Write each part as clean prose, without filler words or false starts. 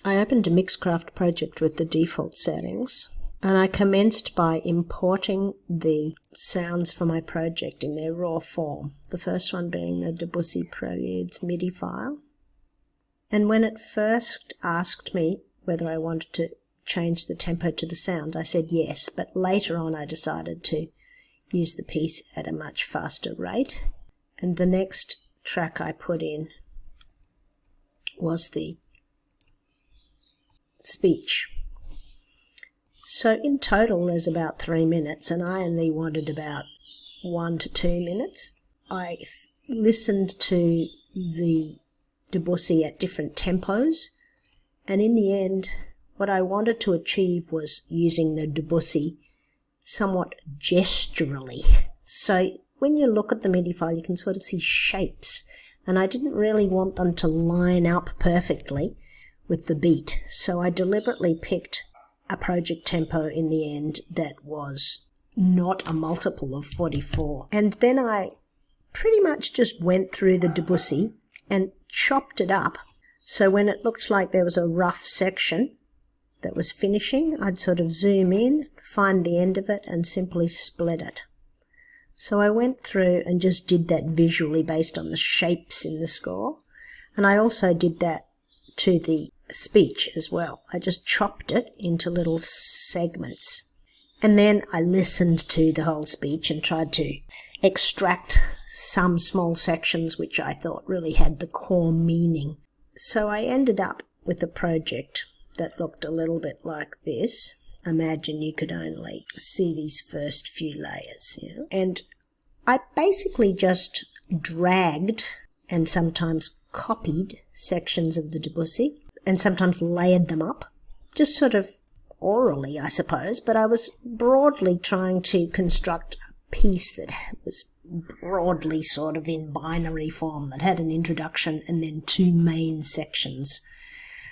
I opened a Mixcraft project with the default settings, and I commenced by importing the sounds for my project in their raw form, the first one being the Debussy Preludes MIDI file. And when it first asked me whether I wanted to change the tempo to the sound, I said yes, but later on I decided to use the piece at a much faster rate. And the next track I put in was the speech. So in total there's about 3 minutes, and I only wanted about 1 to 2 minutes. I listened to the Debussy at different tempos, and in the end what I wanted to achieve was using the Debussy somewhat gesturally. So when you look at the MIDI file you can sort of see shapes, and I didn't really want them to line up perfectly with the beat, so I deliberately picked a project tempo in the end that was not a multiple of 44. And then I pretty much just went through the Debussy and chopped it up, so when it looked like there was a rough section that was finishing, I'd sort of zoom in, find the end of it, and simply split it. So I went through and just did that visually based on the shapes in the score, and I also did that to the speech as well. I just chopped it into little segments, and then I listened to the whole speech and tried to extract some small sections which I thought really had the core meaning. So I ended up with a project that looked a little bit like this. Imagine you could only see these first few layers, you know? And I basically just dragged and sometimes copied sections of the Debussy and sometimes layered them up, just sort of orally, I suppose, but I was broadly trying to construct a piece that was broadly sort of in binary form, that had an introduction and then 2 main sections.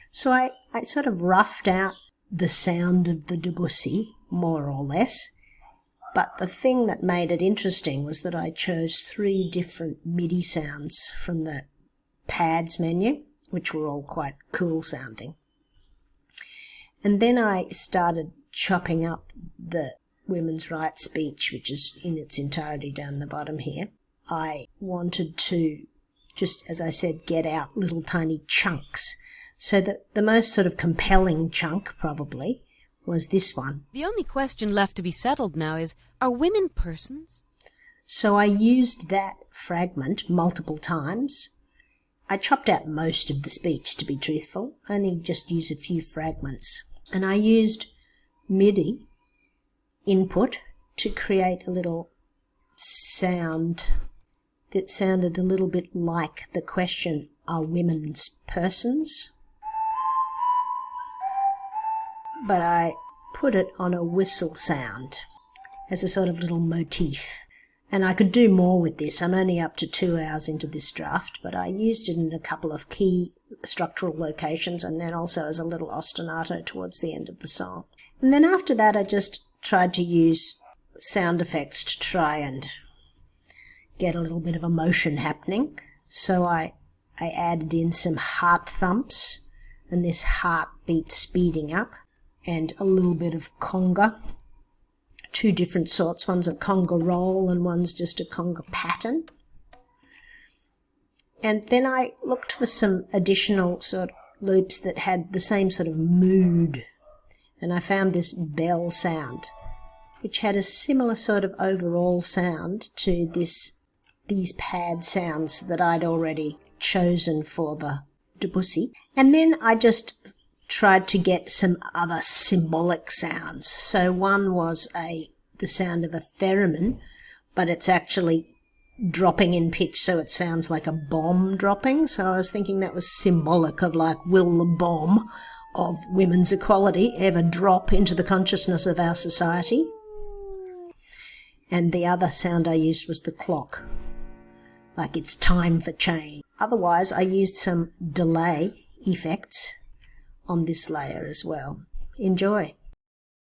So I sort of roughed out the sound of the Debussy, more or less, but the thing that made it interesting was that I chose 3 different MIDI sounds from the pads menu, which were all quite cool sounding. And then I started chopping up the women's rights speech, which is in its entirety down the bottom here. I wanted to, just as I said, get out little tiny chunks. So that the most sort of compelling chunk probably was this one. The only question left to be settled now is, are women persons? So I used that fragment multiple times. I chopped out most of the speech, to be truthful, only just use a few fragments. And I used MIDI input to create a little sound that sounded a little bit like the question, are women's persons? But I put it on a whistle sound as a sort of little motif. And I could do more with this. I'm only up to 2 hours into this draft, but I used it in a couple of key structural locations and then also as a little ostinato towards the end of the song. And then after that I just tried to use sound effects to try and get a little bit of emotion happening. So I added in some heart thumps and this heartbeat speeding up, and a little bit of conga. 2 different sorts, one's a conga roll and one's just a conga pattern. And then I looked for some additional sort of loops that had the same sort of mood, and I found this bell sound, which had a similar sort of overall sound to these pad sounds that I'd already chosen for the Debussy. And then I just tried to get some other symbolic sounds. So one was the sound of a theremin, but it's actually dropping in pitch, so it sounds like a bomb dropping. So I was thinking that was symbolic of, like, will the bomb of women's equality ever drop into the consciousness of our society? And the other sound I used was the clock, like it's time for change. Otherwise I used some delay effects on this layer as well. Enjoy.